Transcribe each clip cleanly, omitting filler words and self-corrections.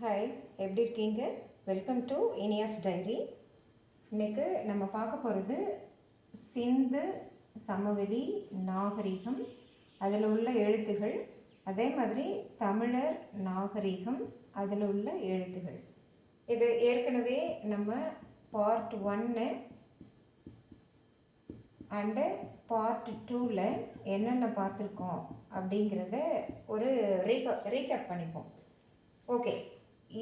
Hi, எப்படி இருக்கீங்க? Welcome to Iniya's diary. இன்றைக்கு நம்ம பார்க்க போகிறது சிந்து சமவெளி நாகரிகம், அதில் உள்ள எழுத்துகள், அதே மாதிரி தமிழர் நாகரிகம், அதில் உள்ள எழுத்துகள். இது ஏற்கனவே நம்ம பார்ட் 1 அண்டு பார்ட் 2ல் என்னென்ன பார்த்துருக்கோம் அப்படிங்கிறத ஒரு ரீகேப் பண்ணிப்போம். ஓகே,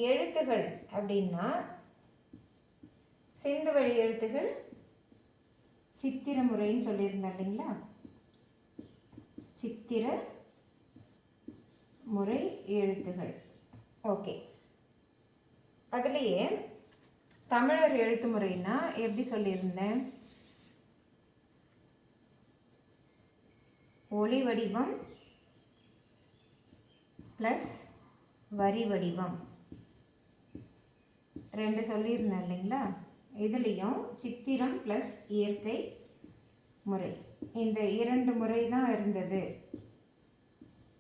எழுத்துகள் அப்படின்னா சிந்து வழி எழுத்துகள் சித்திர முறைன்னு சொல்லியிருந்தேன் இல்லைங்களா? சித்திர முறை எழுத்துகள். ஓகே, அதுலேயே தமிழர் எழுத்து முறைன்னா எப்படி சொல்லியிருந்தேன்? ஒளி வடிவம் ப்ளஸ் வரி வடிவம் ரெண்டு சொல்லியிருந்தேன் இல்லைங்களா? இதுலேயும் சித்திரம் ப்ளஸ் இயற்கை முறை, இந்த இரண்டு முறை தான் இருந்தது.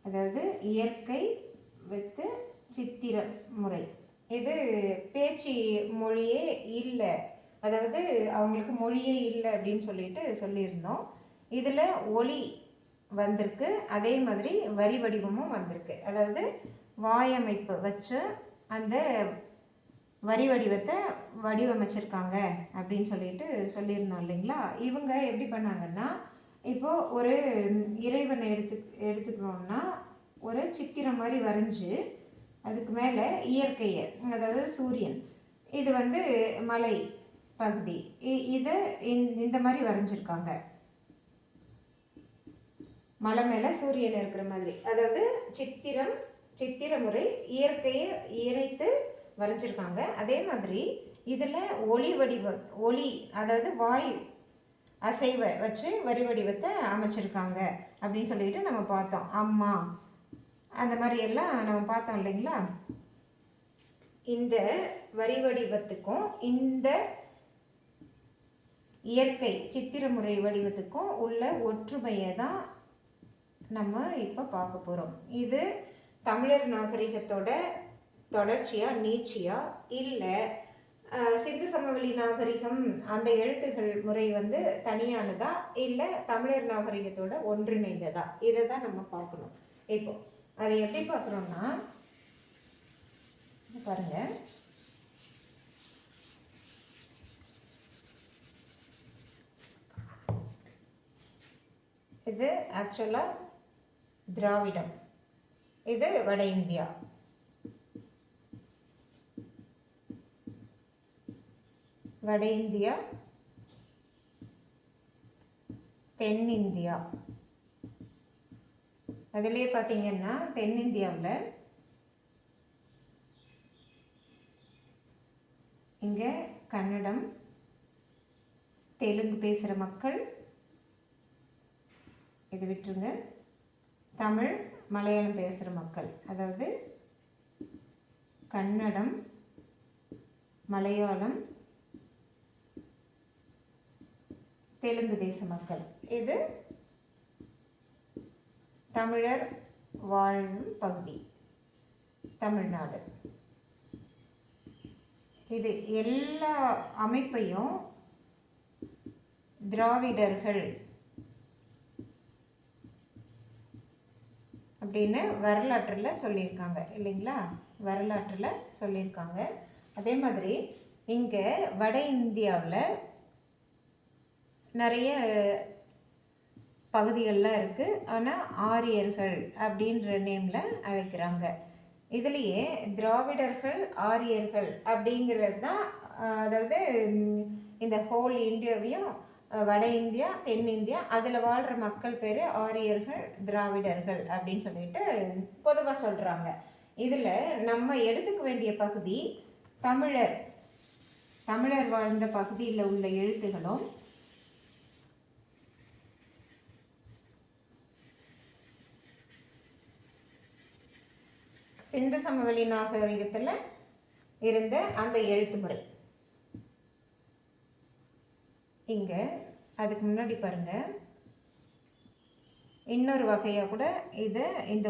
அதாவது இயற்கை வித்து சித்திர முறை. இது பேச்சு மொழியே இல்லை, அதாவது அவங்களுக்கு மொழியே இல்லை அப்படின்னு சொல்லியிருந்தோம். இதில் ஒளி வந்திருக்கு, அதே மாதிரி வரி வடிவமும் வந்திருக்கு. அதாவது வாயமைப்பு வச்சு அந்த வரி வடிவத்தை வடிவமைச்சிருக்காங்க அப்படின்னு சொல்லியிருந்தோம் இல்லைங்களா? இவங்க எப்படி பண்ணாங்கன்னா, இப்போது ஒரு இறைவனை எடுத்துக்கிறோம்னா ஒரு சித்திரம் மாதிரி வரைஞ்சி அதுக்கு மேலே இயற்கையை, அதாவது சூரியன், இது வந்து மலை பகுதி, இதை இந்த மாதிரி வரைஞ்சிருக்காங்க. மலை மேலே சூரியன் இருக்கிற மாதிரி, அதாவது சித்திர முறை இயற்கையை இணைத்து வரைஞ்சிருக்காங்க. அதே மாதிரி இதில் ஒளி அதாவது வாய் அசைவை வச்சு வரி வடிவத்தை அமைச்சிருக்காங்க அப்படின்னு சொல்லிட்டு நம்ம பார்த்தோம். அம்மா அந்த மாதிரி எல்லாம் நம்ம பார்த்தோம் இல்லைங்களா? இந்த வரி வடிவத்துக்கும் இந்த இயற்கை சித்திர முறை வடிவத்துக்கும் உள்ள ஒற்றுமையை தான் நம்ம இப்போ பார்க்க போகிறோம். இது தமிழர் நாகரிகத்தோட தொடர்ச்சியா நீட்சியா இல்லை சிந்து சமவெளி நாகரிகம் அந்த எழுத்துகள் முறை வந்து தனியானதா இல்லை தமிழர் நாகரிகத்தோட ஒன்றிணைந்ததா, இதை தான் நம்ம பார்க்கணும். இப்போ அதை எப்படி பார்க்குறோம்னா பாருங்க, இது ஆக்சுவலாக திராவிடம், இது வட இந்தியா. வட இந்தியா, தென்னிந்தியா. அதிலே பார்த்தீங்கன்னா தென்னிந்தியாவில் இங்கே கன்னடம், தெலுங்கு பேசுகிற மக்கள், இது விட்டுருங்க, தமிழ் மலையாளம் பேசுகிற மக்கள், அதாவது கன்னடம், மலையாளம், தெலுங்கு தேச மக்கள், இது தமிழர் வாழும் பகுதி தமிழ்நாடு. இது எல்லா அமைப்பையும் திராவிடர்கள் அப்படின்னு வரலாற்றில் சொல்லியிருக்காங்க இல்லைங்களா? வரலாற்றில் சொல்லியிருக்காங்க. அதே மாதிரி இங்கே வட இந்தியாவில் நிறைய பகுதிகள்லாம் இருக்குது, ஆனால் ஆரியர்கள் அப்படின்ற நேமில் அழைக்கிறாங்க. இதுலேயே திராவிடர்கள் ஆரியர்கள் அப்படிங்கிறது தான், அதாவது இந்த ஹோல் இந்தியாவையும் வட இந்தியா தென்னிந்தியா அதில் வாழ்கிற மக்கள் பேர் ஆரியர்கள் திராவிடர்கள் அப்படின்னு சொல்லிட்டு பொதுவாக சொல்கிறாங்க. இதில் நம்ம எடுத்துக்க வேண்டிய பகுதி தமிழர் வாழ்ந்த பகுதியில் உள்ள எழுத்துகளும் சிந்து சமவெளி நாகரிகத்தில் இருந்த அந்த எழுத்து முறை. இங்கே அதுக்கு முன்னாடி பாருங்கள், இன்னொரு வகையாக கூட இதை இந்த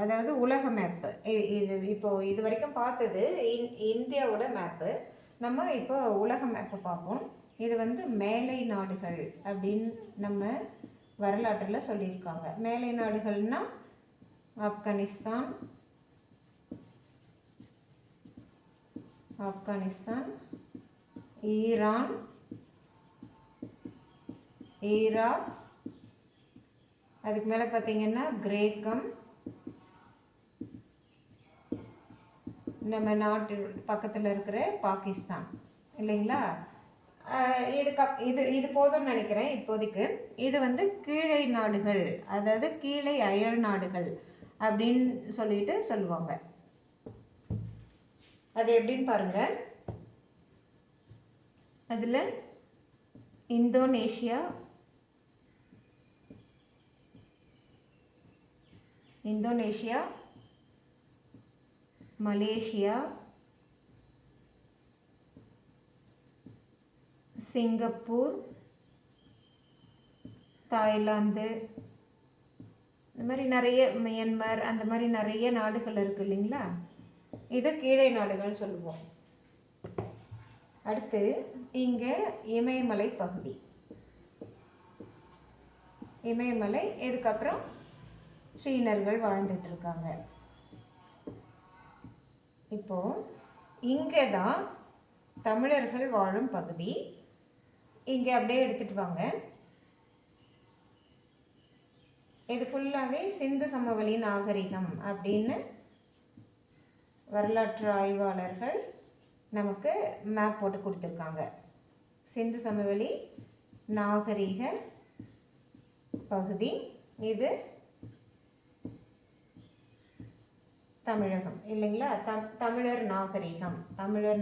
அதாவது உலக மேப்பு. இது இப்போது இது வரைக்கும் பார்த்தது இந்தியாவோட மேப்பு. நம்ம இப்போ உலக மேப்பு பார்ப்போம். இது வந்து மேலை நாடுகள் அப்படின்னு நம்ம வரலாற்றில் சொல்லியிருக்காங்க. மேலை நாடுகள்னால் ஆப்கானிஸ்தான், ஈரான், ஈராக், அதுக்கு மேலே பார்த்தீங்கன்னா கிரேக்கம், நம்ம நாட்டு பக்கத்தில் இருக்கிற பாகிஸ்தான் இல்லைங்களா. இது போதும்னு நினைக்கிறேன் இப்போதைக்கு. இது வந்து கீழை நாடுகள், அதாவது கீழே அயல் நாடுகள் அப்படின்னு சொல்லிட்டு சொல்லுவாங்க. அது எப்படின்னு பாருங்க. அதில் இந்தோனேஷியா, மலேசியா, சிங்கப்பூர், தாய்லாந்து, இந்த மாதிரி நிறைய, மியான்மர், அந்த மாதிரி நிறைய நாடுகள் இருக்குது இல்லைங்களா. இது கீழே நாடுகள் சொல்லுவோம். அடுத்து இங்கே இமயமலை பகுதி, இமயமலை. இதுக்கப்புறம் சீனர்கள் வாழ்ந்துட்டு இருக்காங்க. இப்போ இங்கே தான் தமிழர்கள் வாழும் பகுதி. இங்கே அப்படியே எடுத்துகிட்டு வாங்க. இது ஃபுல்லாகவே சிந்து சமவெளி நாகரிகம் அப்படின்னு வரலாற்று ஆய்வாளர்கள் நமக்கு மேப் போட்டு கொடுத்துருக்காங்க. சிந்து சமவெளி நாகரிக பகுதி. இது தமிழகம் இல்லைங்களா. தமிழர்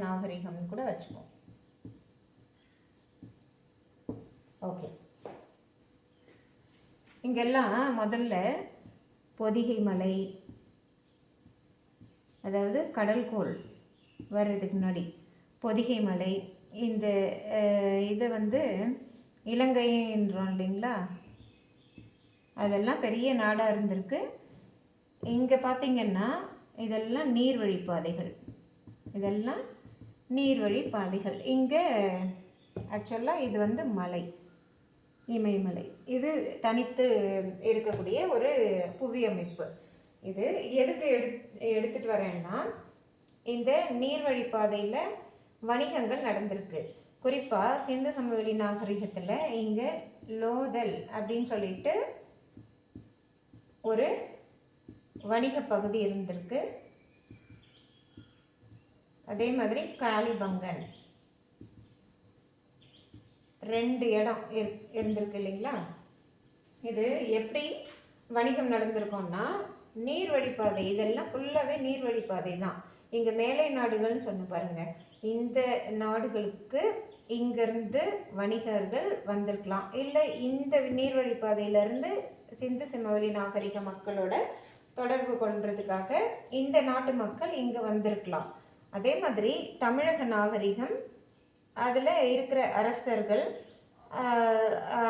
நாகரிகம்னு கூட வச்சுப்போம். ஓகே. இங்கெல்லாம் முதல்ல பொதிகை மலை, அதாவது கடல்கோள் வர்றதுக்கு முன்னாடி பொதிகை மலை, இந்த இதை வந்து இலங்கைன்றோம் இல்லைங்களா, அதெல்லாம் பெரிய நாடாக இருந்திருக்கு. இங்கே பார்த்திங்கன்னா இதெல்லாம் நீர்வழிப்பாதைகள், இங்கே ஆக்சுவலாக இது வந்து மலை, இமயமலை. இது தனித்து இருக்கக்கூடிய ஒரு புவி அமைப்பு. இது எதுக்கு எடுத்துகிட்டு வரேன்னா, இந்த நீர்வழிப்பாதையில் வணிகங்கள் நடந்திருக்கு. குறிப்பாக சிந்து சமவெளி நாகரிகத்தில் இங்கே லோதல் அப்படின்னு சொல்லிட்டு ஒரு வணிக பகுதி இருந்திருக்கு. அதே மாதிரி காளிபங்கன் 2 இடம் இருந்திருக்கு இல்லைங்களா. இது எப்படி வணிகம் நடந்திருக்கோம்னா, நீர்வழிப்பாதை. இதெல்லாம் ஃபுல்லாகவே நீர்வழிப்பாதை தான். இங்கே மேலை நாடுகள்னு சொன்ன பாருங்கள், இந்த நாடுகளுக்கு இங்கேருந்து வணிகர்கள் வந்திருக்கலாம், இல்லை இந்த நீர்வழிப்பாதையிலேருந்து சிந்து சமவெளி நாகரிக மக்களோட தொடர்பு கொள்றதுக்காக இந்த நாட்டு மக்கள் இங்கே வந்திருக்கலாம். அதே மாதிரி தமிழக நாகரிகம், அதில் இருக்கிற அரசர்கள்,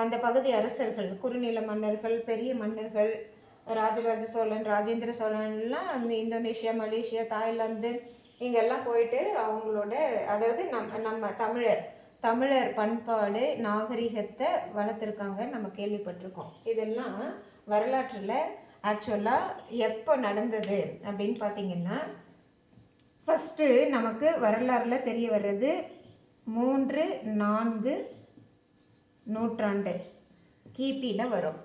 அந்த பகுதி அரசர்கள், குறுநில மன்னர்கள், பெரிய மன்னர்கள், ராஜராஜ சோழன், ராஜேந்திர சோழன்லாம் அந்த இந்தோனேஷியா, மலேசியா, தாய்லாந்து இங்கெல்லாம் போயிட்டு அவங்களோட, அதாவது நம்ம தமிழர் பண்பாடு நாகரிகத்தை வளர்த்துருக்காங்க, நம்ம கேள்விப்பட்டிருக்கோம். இதெல்லாம் வரலாற்றில் ஆக்சுவலாக எப்போ நடந்தது அப்படின்னு பார்த்திங்கன்னா, ஃபஸ்ட்டு நமக்கு வரலாறில் தெரிய வர்றது 3-4 நூற்றாண்டு கிபியில் வரும்.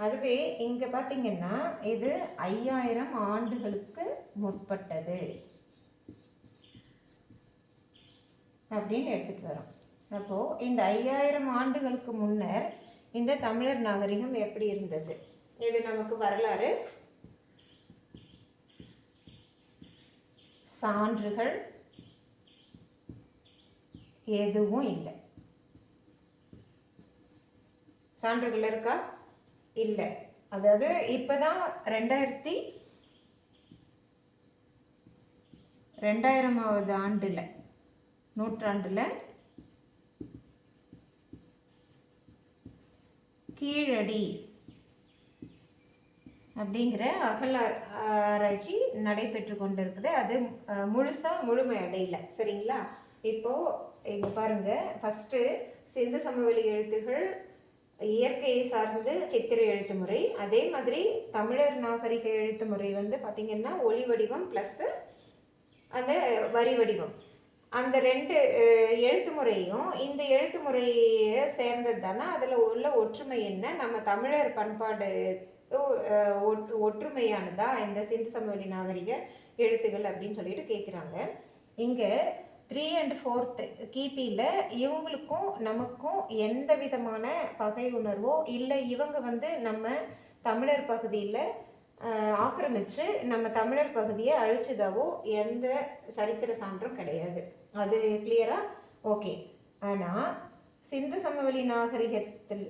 அதுவே இங்கே பார்த்திங்கன்னா இது 5000 ஆண்டுகளுக்கு முற்பட்டது அப்படின்னு எடுத்துகிட்டு வரோம். அப்போது இந்த 5000 ஆண்டுகளுக்கு முன்னர் இந்த தமிழர் நாகரிகம் எப்படி இருந்தது, இது நமக்கு வரலாறு. சான்றுகள் எதுவும் இல்லை. சான்றுகள் இருக்கா? இல்லை. அதாவது இப்போதான் 2000வது ஆண்டில், நூற்றாண்டில் கீழடி அப்படிங்கிற ஆராய்ச்சி நடைபெற்று கொண்டு இருக்குது. அது முழுமை அடையல. சரிங்களா? இப்போது இங்கே பாருங்கள், ஃபஸ்ட்டு சிந்து சமவெளி எழுத்துகள் இயற்கையை சார்ந்து சித்திர எழுத்து முறை. அதே மாதிரி தமிழர் நாகரிக எழுத்து முறை வந்து பார்த்திங்கன்னா ஒளி வடிவம் ப்ளஸ்ஸு அந்த வரி வடிவம். அந்த 2 எழுத்து முறையும் இந்த எழுத்து முறையை சேர்ந்தது தானே. அதில் உள்ள ஒற்றுமை என்ன? நம்ம தமிழர் பண்பாடு ஒற்றுமையானதா இந்த சிந்து சமவெளி நாகரிக எழுத்துகள் அப்படின்னு சொல்லிட்டு கேட்குறாங்க. இங்கே 3 and 4th கிபியில் இவங்களுக்கும் நமக்கும் எந்த விதமான பகை உணர்வோ இல்லை, இவங்க வந்து நம்ம தமிழர் பகுதியில் ஆக்கிரமித்து நம்ம தமிழர் பகுதியை அழிச்சதாவோ எந்த சரித்திர சான்றும் கிடையாது. அது கிளியராக ஓகே. ஆனால் சிந்து சமவெளி நாகரிகத்தில்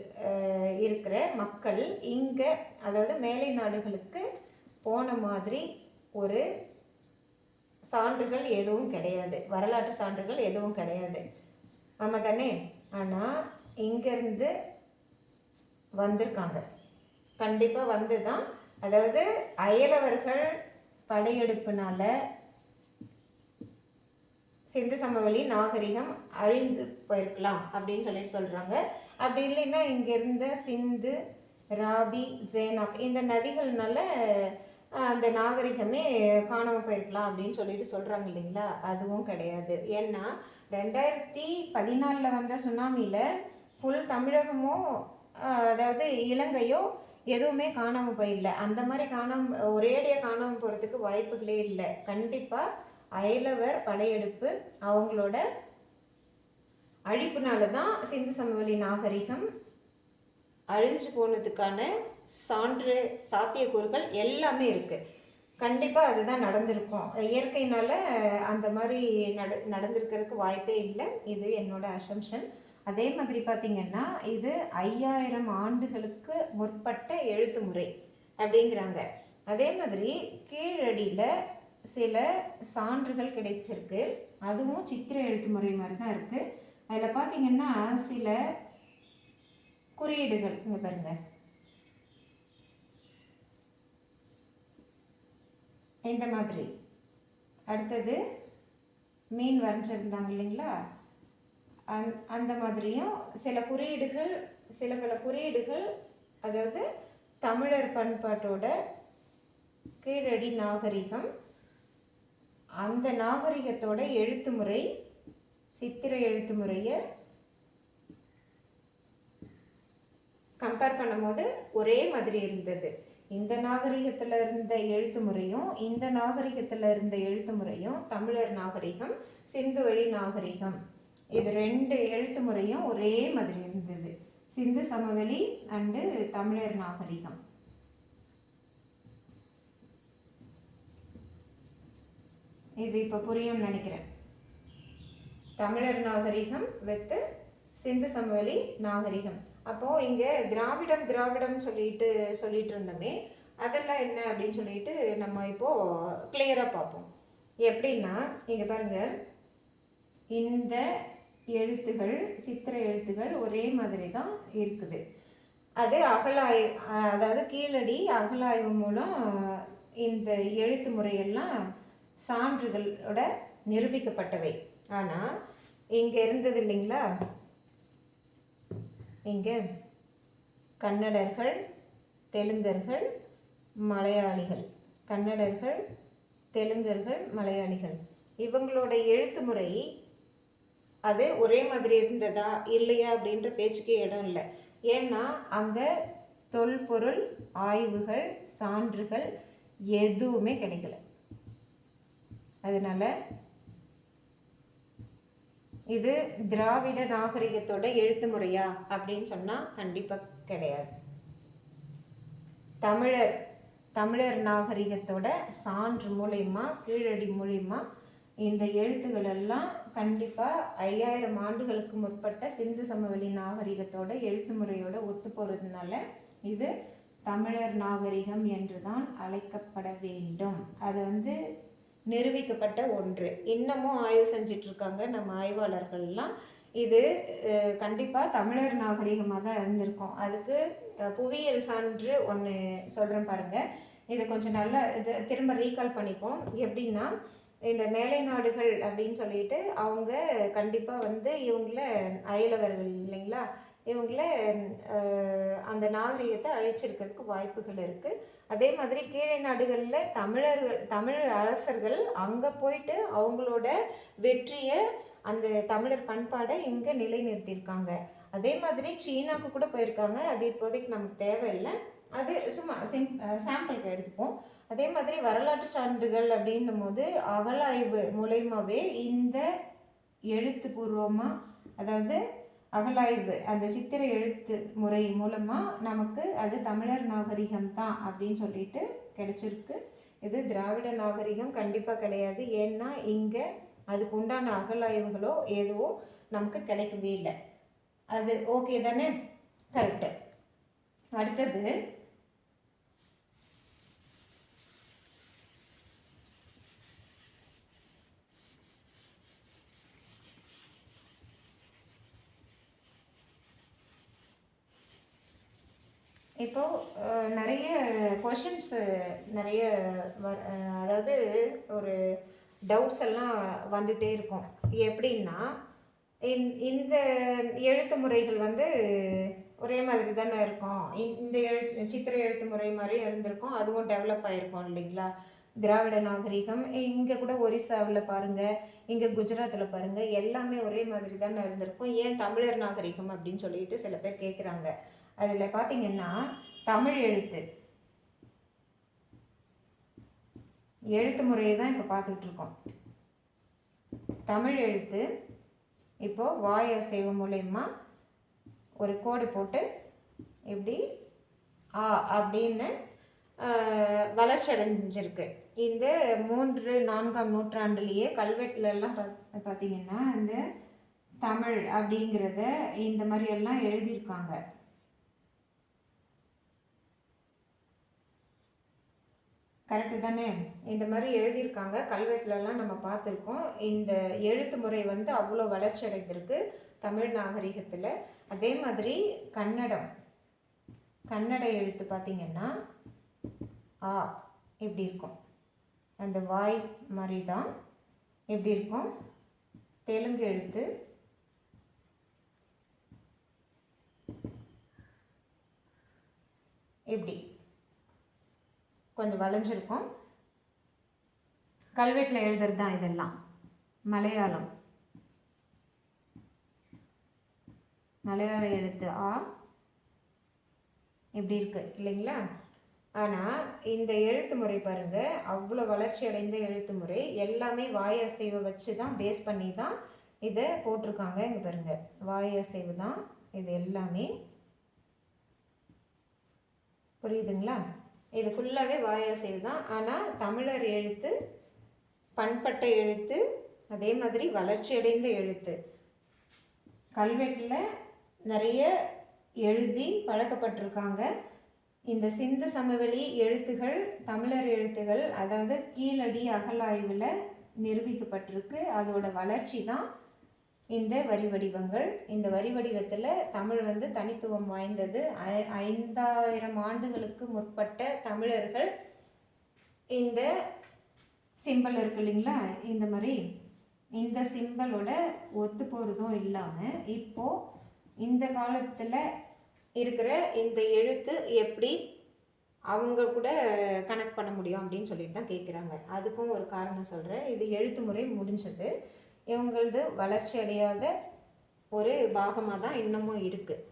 இருக்கிற மக்கள் இங்கே, அதாவது மேலை நாடுகளுக்கு போன மாதிரி ஒரு சான்றுகள் எதுவும் கிடையாது, வரலாற்று சான்றுகள் எதுவும் கிடையாது. ஆமாம் தானே? ஆனால் இங்கேருந்து வந்திருக்காங்க, கண்டிப்பாக வந்து தான். அதாவது அயலவர்கள் படையெடுப்புனால சிந்து சமவெளி நாகரிகம் அழிந்து போயிருக்கலாம் அப்படின்னு சொல்கிறாங்க. அப்படி இல்லைன்னா இங்கேருந்த சிந்து, ராபி, ஜேனாப் இந்த நதிகள்னால அந்த நாகரிகமே காணாமல் போயிருக்கலாம் அப்படின்னு சொல்கிறாங்க இல்லைங்களா? அதுவும் கிடையாது. ஏன்னா 2014 வந்த சுனாமியில் ஃபுல் தமிழகமும் அதாவது இலங்கையோ எதுவுமே காணாமல் போயிடல. அந்த மாதிரி ஒரேடியாக காணாமல் போகிறதுக்கு வாய்ப்புகளே இல்லை. கண்டிப்பாக அயலவர் படையெடுப்பு அவங்களோட அழிப்புனால தான் சிந்து சமவெளி நாகரிகம் அழிஞ்சு போனதுக்கான சாத்தியக்கூறுகள் எல்லாமே இருக்குது. கண்டிப்பாக அதுதான் நடந்திருக்கும். இயற்கையினால் அந்த மாதிரி நடந்திருக்கிறதுக்கு வாய்ப்பே இல்லை. இது என்னோட அசம்ஷன். அதே மாதிரி பார்த்திங்கன்னா இது 5000 ஆண்டுகளுக்கு முற்பட்ட எழுத்து முறை அப்படிங்கிறாங்க. அதே மாதிரி கீழடியில் சில சான்றுகள் கிடைச்சிருக்கு. அதுவும் சித்திர எழுத்து முறை மாதிரி தான் இருக்குது. அதில் பார்த்திங்கன்னா சில குறியீடுகள் இங்கே பாருங்கள், இந்த மாதிரி. அடுத்தது மீன் வரைஞ்சிருந்தாங்க இல்லைங்களா, அந்த மாதிரியும் சில பல குறியீடுகள் அதாவது தமிழர் பண்பாட்டோட கீழடி நாகரிகம், அந்த நாகரிகத்தோட எழுத்து முறை, சித்திர எழுத்து முறையை கம்பேர் பண்ணும்போது ஒரே மாதிரி இருந்தது. இந்த நாகரிகத்தில் இருந்த எழுத்து முறையும் இந்த நாகரிகத்தில் இருந்த எழுத்து முறையும் தமிழர் நாகரிகம், சிந்துவெளி நாகரிகம், இது 2 எழுத்து முறையும் ஒரே மாதிரி இருந்தது. சிந்து சமவெளி அண்டு தமிழர் நாகரிகம். இது இப்போ புரியும்னு நினைக்கிறேன். தமிழர் நாகரிகம் வித்து சிந்து சமவெளி நாகரிகம். அப்போது இங்கே திராவிடம் சொல்லிட்டு இருந்தோமே, அதெல்லாம் என்ன அப்படின்னு சொல்லிட்டு நம்ம இப்போது கிளியராக பார்ப்போம். எப்படின்னா இங்கே பாருங்கள், இந்த எழுத்துகள் சித்திர எழுத்துகள் ஒரே மாதிரி தான் இருக்குது. அது அதாவது கீழடி அகழாய்வு மூலம் இந்த எழுத்து முறையெல்லாம் சான்றுகளோட நிரூபிக்கப்பட்டவை. ஆனால் இங்கே இருந்தது இல்லைங்களா, இங்கே கன்னடர்கள், தெலுங்கர்கள், மலையாளிகள் இவங்களோட எழுத்து முறை அது ஒரே மாதிரி இருந்ததா இல்லையா அப்படின்ற பேச்சுக்கே இடம் இல்லை. ஏன்னா அங்கே தொல்பொருள் ஆய்வுகள் சான்றுகள் எதுவுமே கிடைக்கல. அதனால இது திராவிட நாகரிகத்தோட எழுத்து முறையா அப்படின்னு சொன்னால் கண்டிப்பாக கிடையாது. தமிழர் நாகரிகத்தோட சான்று மூலயமா, கீழடி மூலயமா இந்த எழுத்துக்கள் எல்லாம் கண்டிப்பாக 5000 ஆண்டுகளுக்கு முற்பட்ட சிந்து சமவெளி நாகரிகத்தோட எழுத்து முறையோட ஒத்து போகிறதுனால இது தமிழர் நாகரிகம் என்று தான் அழைக்கப்பட வேண்டும். அது நிரூபிக்கப்பட்ட ஒன்று. இன்னமும் ஆய்வு செஞ்சிட்ருக்காங்க நம்ம ஆய்வாளர்கள்லாம். இது கண்டிப்பாக தமிழர் நாகரிகமாக தான் இருந்திருக்கும். அதுக்கு புவியியல் சான்று ஒன்று சொல்கிறேன் பாருங்கள். இதை கொஞ்சம் நல்லா இது திரும்ப ரீகால் பண்ணிப்போம். எப்படின்னா, இந்த மேலை நாடுகள் அப்படின்னு சொல்லிட்டு அவங்க கண்டிப்பாக வந்து இவங்கள அயலவர்கள் இல்லைங்களா, இவங்கள அந்த நாகரிகத்தை அழிச்சிருக்கிறதுக்கு வாய்ப்புகள் இருக்குது. அதே மாதிரி கீழே நாடுகளில் தமிழ் அரசர்கள் அங்கே போயிட்டு அவங்களோட வெற்றியை, அந்த தமிழர் பண்பாடை இங்கே நிலைநிறுத்தியிருக்காங்க. அதே மாதிரி சீனாவுக்கு கூட போயிருக்காங்க. அது இப்போதைக்கு நமக்கு தேவையில்லை, அது சும்மா சாம்பிளுக்கு எடுத்துப்போம். அதே மாதிரி வரலாற்று சான்றுகள் அப்படின்னும் போது அகழாய்வு மூலயமாவே இந்த எழுத்துப்பூர்வமாக, அதாவது அகழாய்வு அந்த சித்திர எழுத்து முறை மூலமாக நமக்கு அது தமிழர் நாகரிகம் தான் அப்படின்னு சொல்லிட்டு கிடைச்சிருக்கு. இது திராவிட நாகரிகம் கண்டிப்பாக கிடையாது. ஏன்னா இங்கே அதுக்கு உண்டான அகழாய்வுகளோ எதுவோ நமக்கு கிடைக்கவே இல்லை. அது ஓகே தானே? கரெக்டு. அடுத்தது இப்போது நிறைய கொஷின்ஸ் நிறைய அதாவது ஒரு டவுட்ஸ் எல்லாம் வந்துகிட்டே இருக்கும். எப்படின்னா, இந்த எழுத்து முறைகள் வந்து ஒரே மாதிரி தானே இருக்கும். இந்த சித்திர எழுத்து முறை மாதிரி இருந்திருக்கும், அதுவும் டெவலப் ஆகிருக்கும் இல்லைங்களா. திராவிட நாகரிகம் இங்கே கூட ஒரிசாவில் பாருங்கள், இங்கே குஜராத்தில் பாருங்கள், எல்லாமே ஒரே மாதிரி தானே இருந்திருக்கும். ஏன் தமிழர் நாகரிகம் அப்படின்னு சொல்லிட்டு சில பேர் கேட்குறாங்க. அதில் பார்த்தீங்கன்னா, தமிழ் எழுத்து முறையை தான் இப்போ பார்த்துட்ருக்கோம். தமிழ் எழுத்து இப்போது வாய் அசைவு மூலயமா ஒரு கோடு போட்டு இப்படி ஆ அப்படின்னு வளர்ச்சி அடைஞ்சிருக்கு. இந்த 3-4ஆம் நூற்றாண்டுலேயே கல்வெட்டுலலாம் பார்த்தீங்கன்னா இந்த தமிழ் அப்படிங்கிறத இந்த மாதிரியெல்லாம் எழுதியிருக்காங்க. கரெக்டு தானே? இந்த மாதிரி எழுதியிருக்காங்க, கல்வெட்டுலலாம் நம்ம பார்த்துருக்கோம். இந்த எழுத்து முறை வந்து அவ்வளோ வளர்ச்சி அடைந்திருக்கு தமிழ் நாகரிகத்தில். அதே மாதிரி கன்னட எழுத்து பார்த்திங்கன்னா ஆ எப்படி இருக்கும், அந்த வாய் மாதிரி தான் எப்படி இருக்கும். தெலுங்கு எழுத்து எப்படி கொஞ்சம் வளைஞ்சிருக்கும். கல்வெட்டில் எழுதுறது தான் இதெல்லாம். மலையாள எழுத்து ஆ இப்படி இருக்கு இல்லைங்களா. ஆனால் இந்த எழுத்து முறை பாருங்கள், அவ்வளோ வளர்ச்சி அடைந்த எழுத்து முறை. எல்லாமே வாய் அசைவை வச்சு தான் பேஸ் பண்ணி தான் இதை போட்டிருக்காங்க. இங்கே பாருங்கள், வாய் அசைவு தான் இது எல்லாமே. புரியுதுங்களா? இது ஃபுல்லாகவே வாய் அசைவு தான். ஆனால் தமிழர் எழுத்து பண்பட்ட எழுத்து, அதே மாதிரி வளர்ச்சி அடைந்த எழுத்து. கல்வெட்டில் நிறைய எழுதி பழக்கப்பட்டிருக்காங்க. இந்த சிந்து சமவெளி எழுத்துகள் தமிழர் எழுத்துகள், அதாவது கீழடி அகழாய்வில் நிரூபிக்கப்பட்டிருக்கு. அதோட வளர்ச்சி தான் இந்த வரி வடிவங்கள். இந்த வரி வடிவத்தில் தமிழ் வந்து தனித்துவம் வாய்ந்தது. 5000 ஆண்டுகளுக்கு முற்பட்ட தமிழர்கள் இந்த சிம்பல் இருக்கு இல்லைங்களா, இந்த மாதிரி இந்த சிம்பலோட ஒத்து போகிறதும் இல்லாமல் இப்போது இந்த காலத்தில் இருக்கிற இந்த எழுத்து எப்படி அவங்க கூட கனெக்ட் பண்ண முடியும் அப்படின்னு சொல்லிட்டு தான் கேட்குறாங்க. அதுக்கும் ஒரு காரணம் சொல்கிறேன். இது எழுத்து முறை முடிஞ்சது, இவங்களது வளர்ச்சி அடையாத ஒரு பாகமாக தான் இன்னமும் இருக்குது.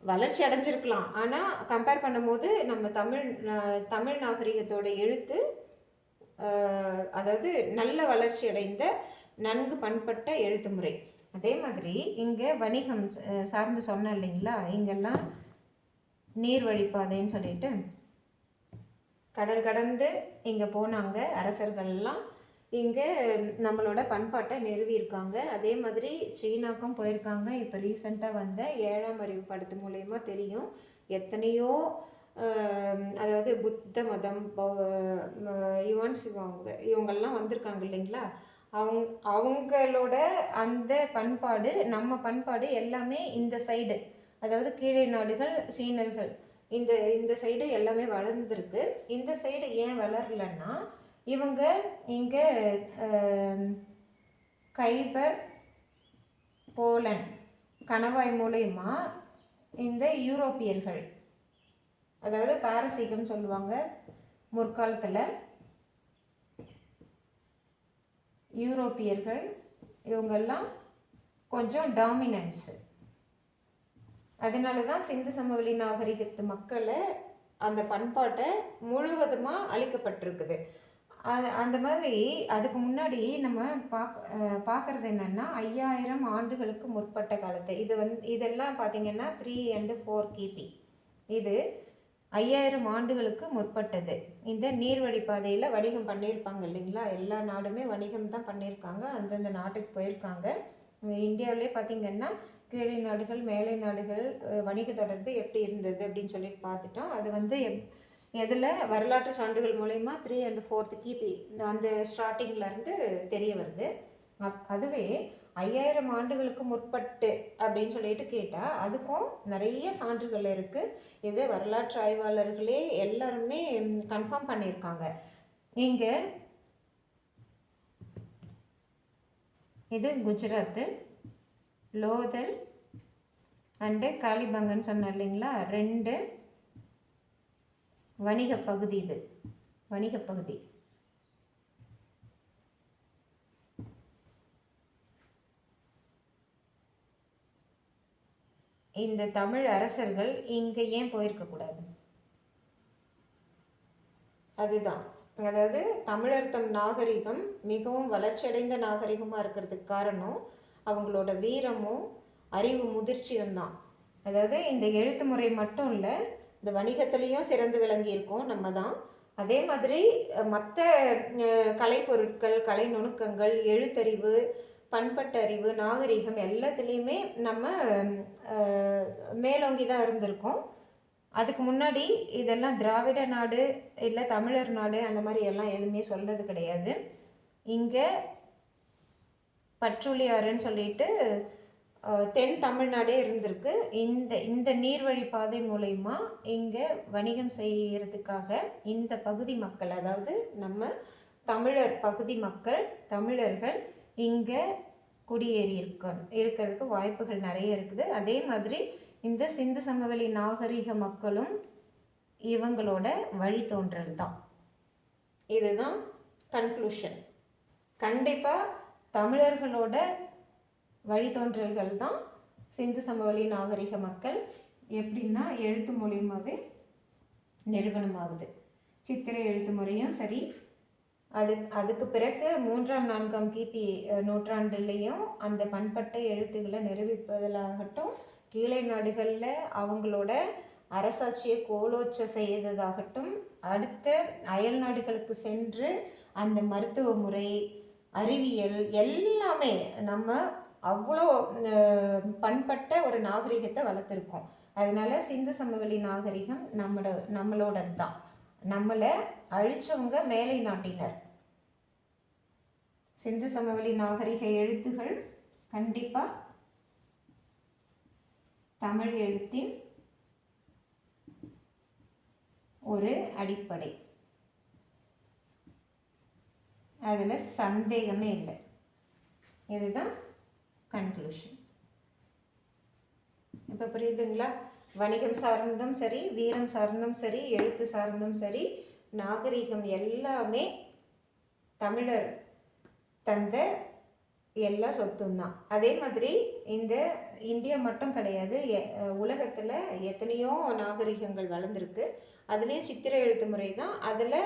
வளர்ச்சி அடைஞ்சிருக்கலாம், ஆனால் கம்பேர் பண்ணும்போது நம்ம தமிழ் நாகரிகத்தோட எழுத்து அதாவது நல்ல வளர்ச்சி அடைந்த நன்கு பண்பட்ட எழுத்து முறை. அதே மாதிரி இங்கே வணிகம் சார்ந்து சொன்னேன் இல்லைங்களா, இங்கெல்லாம் நீர் வழிப்பாதைன்னு சொல்லிட்டு கடல் கடந்து இங்கே போனாங்க அரசர்கள்லாம். இங்கே நம்மளோட பண்பாட்டை நிறுவியிருக்காங்க. அதே மாதிரி சீனாக்கும் போயிருக்காங்க. இப்போ ரீசெண்டாக வந்த 7ஆம் அறிவு படத்து மூலயமா தெரியும் எத்தனையோ அதாவது புத்த மதம் யுவான்ஸ் இவங்கெல்லாம் வந்திருக்காங்க இல்லைங்களா. அவங்களோட அந்த பண்பாடு நம்ம பண்பாடு எல்லாமே இந்த சைடு, அதாவது கீழே நாடுகள் சீனர்கள் இந்த இந்த சைடு எல்லாமே வளர்ந்துருக்கு. இந்த சைடு ஏன் வளரலன்னா இவங்க இங்கே கைபர் போலன் கணவாய் மூலயமா இந்த யூரோப்பியர்கள், அதாவது பாரசீகம் சொல்லுவாங்க முற்காலத்தில், யூரோப்பியர்கள் இவங்கெல்லாம் கொஞ்சம் டாமினன்ஸு. அதனால தான் சிந்து சமவெளி நாகரிகத்து மக்களை அந்த பண்பாட்டை முழுவதுமாக அழிக்கப்பட்டிருக்குது. அந்த மாதிரி அதுக்கு முன்னாடி நம்ம பார்க்குறது என்னென்னா 5000 ஆண்டுகளுக்கு முற்பட்ட காலத்தை இதெல்லாம் பார்த்திங்கன்னா 3 and 4 கிபி. இது 5000 ஆண்டுகளுக்கு முற்பட்டது. இந்த நீர்வழிப்பாதையில் வணிகம் பண்ணியிருப்பாங்க இல்லைங்களா, எல்லா நாடுமே வணிகம் தான் பண்ணியிருக்காங்க, அந்தந்த நாட்டுக்கு போயிருக்காங்க. இந்தியாவிலே பார்த்திங்கன்னா கீழே நாடுகள் மேலை நாடுகள் வணிக தொடர்பு எப்படி இருந்தது அப்படின்னு சொல்லிட்டு பார்த்துட்டோம். அது எதில் வரலாற்று சான்றுகள் மூலயமா 3 and 4 கிபி அந்த ஸ்டார்டிங்லேருந்து தெரிய வருது. அதுவே 5000 ஆண்டுகளுக்கு முற்பட்டு அப்படின்னு சொல்லிட்டு கேட்டால் அதுக்கும் நிறைய சான்றுகள் இருக்குது. இது வரலாற்று ஆய்வாளர்களே எல்லாருமே கன்ஃபார்ம் பண்ணியிருக்காங்க. இங்கே இது குஜராத்து, லோதல் அண்டு காலிபங்கன்னு சொன்னேன் இல்லைங்களா, 2 வணிக பகுதி. இது வணிக பகுதி. இந்த தமிழ் அரசர்கள் இங்கே ஏன் போயிருக்கக்கூடாது? அதுதான், அதாவது தமிழர் தம் நாகரிகம் மிகவும் வளர்ச்சியடைந்த நாகரிகமாக இருக்கிறதுக்கு காரணம் அவங்களோட வீரமும் அறிவு முதிர்ச்சியும் தான். அதாவது இந்த எழுத்து முறை மட்டும் இல்லை, இந்த வணிகத்துலேயும் சிறந்து விளங்கி இருக்கோம் நம்ம தான். அதே மாதிரி மற்ற கலைப்பொருட்கள், கலை நுணுக்கங்கள், எழுத்தறிவு, பண்பட்டறிவு, நாகரிகம் எல்லாத்துலேயுமே நம்ம மேலோங்கி தான் இருந்திருக்கோம். அதுக்கு முன்னாடி இதெல்லாம் திராவிட நாடு இல்லை தமிழர் நாடு அந்த மாதிரி எல்லாம் எதுவுமே சொன்னது கிடையாது. இங்கே பற்றுளியாறுன்னு சொல்லிட்டு தென் தமிழ்நாடே இருந்திருக்கு. இந்த நீர்வழி பாதை மூலயமா இங்கே வணிகம் செய்கிறதுக்காக இந்த பகுதி மக்கள், அதாவது நம்ம தமிழர் பகுதி மக்கள், தமிழர்கள் இங்கே குடியேறி இருக்கிறதுக்கு வாய்ப்புகள் நிறைய இருக்குது. அதே மாதிரி இந்த சிந்து சமவெளி நாகரிக மக்களும் இவங்களோட வழித்தோன்றல் தான். இதுதான் கன்க்ளூஷன். கண்டிப்பாக தமிழர்களோட வழித்தோன்றல்கள் தான் சிந்து சமவெளி நாகரிக மக்கள். எப்படின்னா எழுத்து மூலியமாகவே நிறுவனமாகுது. சித்திரை எழுத்து முறையும் சரி, அதுக்கு பிறகு 3ஆம் 4ஆம் கிபி நூற்றாண்டுலேயும் அந்த பண்பட்ட எழுத்துக்களை நிரூபிப்பதாகட்டும், கீழே நாடுகளில் அவங்களோட அரசாட்சியை கோலோச்ச செய்ததாகட்டும், அடுத்த அயல் நாடுகளுக்கு சென்று அந்த மருத்துவ முறை, அறிவியல் எல்லாமே நம்ம அவ்வளோ பண்பட்ட ஒரு நாகரிகத்தை வளர்த்துருக்கோம். அதனால சிந்து சமவெளி நாகரிகம் நம்மளோட தான். நம்மளை அழிச்சவங்க மேலை நாட்டினர். சிந்து சமவெளி நாகரிக எழுத்துகள் கண்டிப்பாக தமிழ் எழுத்தின் ஒரு அடிப்படை, அதில் சந்தேகமே இல்லை. இதுதான் கன்க்ளூஷன். இப்போ புரியுதுங்களா? வணிகம் சார்ந்தும் சரி, வீரம் சார்ந்தும் சரி, எழுத்து சார்ந்தும் சரி, நாகரிகம் எல்லாமே தமிழர் தந்த எல்லா சொத்தும் தான். அதே மாதிரி இந்த இந்தியா மட்டும் கிடையாது, உலகத்தில் எத்தனையோ நாகரிகங்கள் வளர்ந்துருக்கு. அதுலேயும் சித்திரை எழுத்து முறை தான். அதில்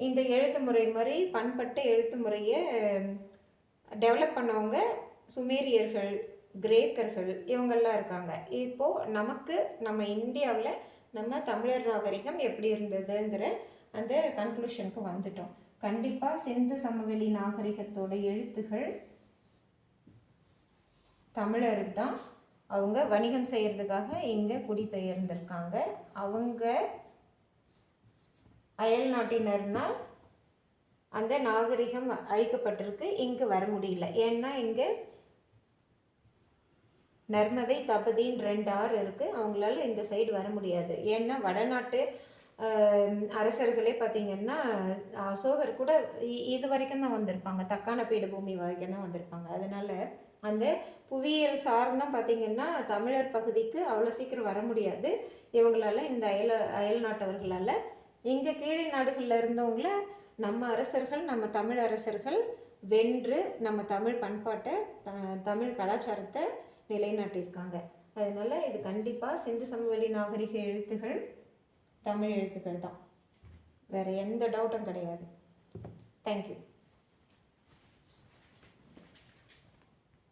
இந்த எழுத்து முறை மாதிரி பண்பட்ட எழுத்து முறையை டெவலப் பண்ணவங்க சுமேரியர்கள், கிரேக்கர்கள், இவங்கெல்லாம் இருக்காங்க. இப்போது நமக்கு நம்ம இந்தியாவில் நம்ம தமிழர் நாகரிகம் எப்படி இருந்ததுங்கிற அந்த கன்க்ளூஷனுக்கு வந்துட்டோம். கண்டிப்பாக சிந்து சமவெளி நாகரிகத்தோட எழுத்துகள் தமிழர் தான். அவங்க வணிகம் செய்கிறதுக்காக இங்கே குடிபெயர்ந்திருக்காங்க. அவங்க அயல் நாட்டினர்னால் அந்த நாகரிகம் அழிக்கப்பட்டிருக்கு. இங்கே வர முடியல. ஏன்னா இங்கே நர்மதை தபதின்னு 2 ஆறு இருக்குது. அவங்களால இந்த சைடு வர முடியாது. ஏன்னா வடநாட்டு அரசர்களே பார்த்திங்கன்னா அசோகர் கூட இது வரைக்கும் தான் வந்திருப்பாங்க. தக்கான பீடபூமி வரைக்கும் தான் வந்திருப்பாங்க. அதனால் அந்த புவியியல் சார்ந்தும் பார்த்திங்கன்னா தமிழர் பகுதிக்கு அவ்வளோ சீக்கிரம் வர முடியாது இவங்களால், இந்த அயல் நாட்டவர்களால். இங்கே கீழே நாடுகளில் இருந்தவங்கள நம்ம அரசர்கள், நம்ம தமிழ் அரசர்கள் வென்று நம்ம தமிழ் பண்பாட்டை, தமிழ் கலாச்சாரத்தை நிலைநாட்டியிருக்காங்க. அதனால் இது கண்டிப்பாக சிந்து சமவெளி நாகரிக எழுத்துகள் தமிழ் எழுத்துக்கள் தான். வேறு எந்த டவுட்டும் கிடையாது. தேங்க்யூ.